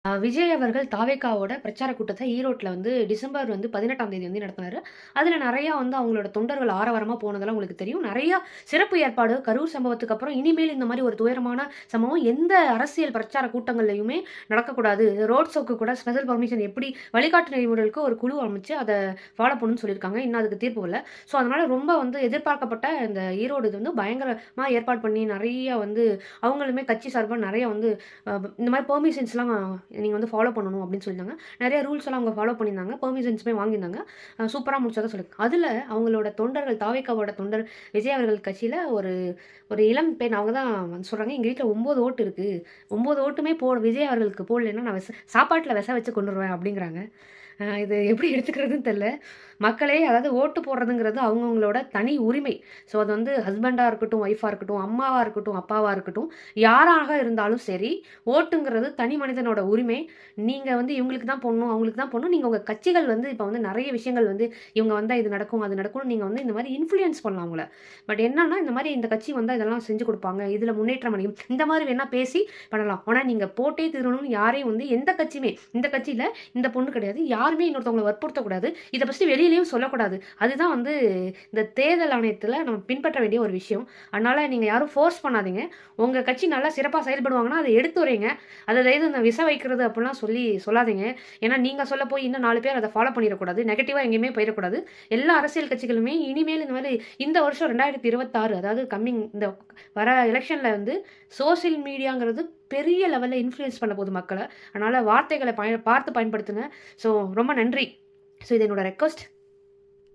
விஜய் அவர்கள் தாவேகாவோட பிரச்சார கூட்டத்த ஈரோட்ல வந்து டிசம்பர் 18ஆம் தேதி நடத்தினாரு. அதுல நெறையா அவங்களோட தொண்டர்கள் ஆரவாரமா போனதெல்லாம் உங்களுக்கு தெரியும். நெறையா சிறப்பு ஏற்பாடு கரூர் சம்பவத்துக்கு அப்புறம் இனிமேல் இந்த மாரி ஒரு துயரமான சம்பவம் எந்த அரசியல் பிரச்சார கூட்டங்கள்லயுமே நடக்கக்கூடாது. ரோட் ஷோக்கு கூட ஸ்பெஷல் பர்மிஷன் எப்படி வழிகாட்டு நெறிமுறைகளுக்கு ஒரு குழு அமைச்சு அத ஃபாலோ பண்ணணும்னு சொல்லியிருக்காங்க. இன்னும் அதுக்கு தீர்ப்பு வரல. ஸோ அதனால ரொம்ப எதிர்பார்க்கப்பட்ட இந்த ஈரோடு இது பயங்கரமா ஏற்பாடு பண்ணி நெறைய அவங்களுமே கட்சி சார்பா நெறைய இந்த மாரி பெர்மிஷன்ஸ்லாம் நீங்க ஃபாலோ பண்ணணும் அப்படின்னு சொல்லியிருந்தாங்க. நிறைய ரூல்ஸ் எல்லாம் அவங்க ஃபாலோ பண்ணியிருந்தாங்க. பெர்மிஷன்ஸுமே வாங்கியிருந்தாங்க. சூப்பரா முடிச்சதா சொல்லியிருக்காங்க. அதுல அவங்களோட தொண்டர்கள் தாவேகாவோட தொண்டர் விஜய் அவர்கள் கட்சியில ஒரு ஒரு இளம் பெண் அவங்க தான் சொல்றாங்க, எங்க வீட்ல 9 ஓட்டு இருக்கு. 9 ஓட்டுமே விஜய் அவர்களுக்கு போடலைன்னா நான் சாப்பாட்டுல விஷம் வச்சு கொன்னுருவேன் அப்படிங்கிறாங்க. இது எப்படி எடுத்துக்கிறதுன்னு தெரியல. மக்களே அதாவது ஓட்டு போடுறதுங்கிறது அவங்கவங்களோட தனி உரிமை. ஸோ அது ஹஸ்பண்டா இருக்கட்டும், ஒய்ஃபா இருக்கட்டும், அம்மாவா இருக்கட்டும், அப்பாவா இருக்கட்டும், யாராக இருந்தாலும் சரி, ஓட்டுங்கிறது தனி மனிதனோட உரிமை. நீங்க இவங்களுக்கு தான் போடணும், அவங்களுக்கு தான் போடணும். நீங்க உங்க கட்சிகள் இப்ப நெறைய விஷயங்கள் இவங்க வந்தா இது நடக்கும், அது நடக்கும்னு நீங்க இந்த மாரி இன்ஃப்ளூயன்ஸ் பண்ணலாம் அவங்கள. பட் என்னன்னா, இந்த மாரி இந்த கட்சி வந்தா இதெல்லாம் செஞ்சு குடுப்பாங்க, இதுல முன்னேற்றம் அடையும். இந்த மாரி வேணா பேசி பண்ணலாம். ஆனா நீங்க போட்டே தீரணும்னு யாரையும் எந்த கட்சியுமே, இந்த கட்சியில இந்த பொண்ணு கிடையாது. யாருமே இன்னொருத்தவங்கள வற்புறுத்தக்கூடாது. இத ஃபர்ஸ்ட் வெளியிலயும் சொல்லக்கூடாது. அதுதான் இந்த தேர்தல் ஆணையத்துல நம்ம பின்பற்ற வேண்டிய ஒரு விஷயம். அதனால நீங்க யாரும் ஃபோர்ஸ் பண்ணாதீங்க. உங்க கட்சி நல்லா சிறப்பா செயல்படுவாங்கன்னா, அத எடுத்துரைங்க. அத இந்த விச வைக்கிறது அப்படிலாம் சொல்லாதீங்க. ஏன்னா நீங்க சொல்ல போய் இன்னும் 4 பேர் அத ஃபாலோ பண்ணிறக்கூடாது. நெகட்டிவா எங்கேயுமே போயிறக்கூடாது. எல்லா அரசியல் கட்சிகளுமே இனிமேல் இந்த மாரி இந்த வருஷம் 2026 அதாவது கம்மிங் இந்த வர எலக்ஷன்ல சோசியல் மீடியாங்கிறது பெரிய லெவல்ல இன்ஃப்ளூயன்ஸ் பண்ண போகுது மக்கள. அதனால வார்த்தைகள பார்த்து பயன்படுத்துங்க. ஸோ ரொம்ப நன்றி. ஸோ இது என்னோட ரெக்வெஸ்ட்.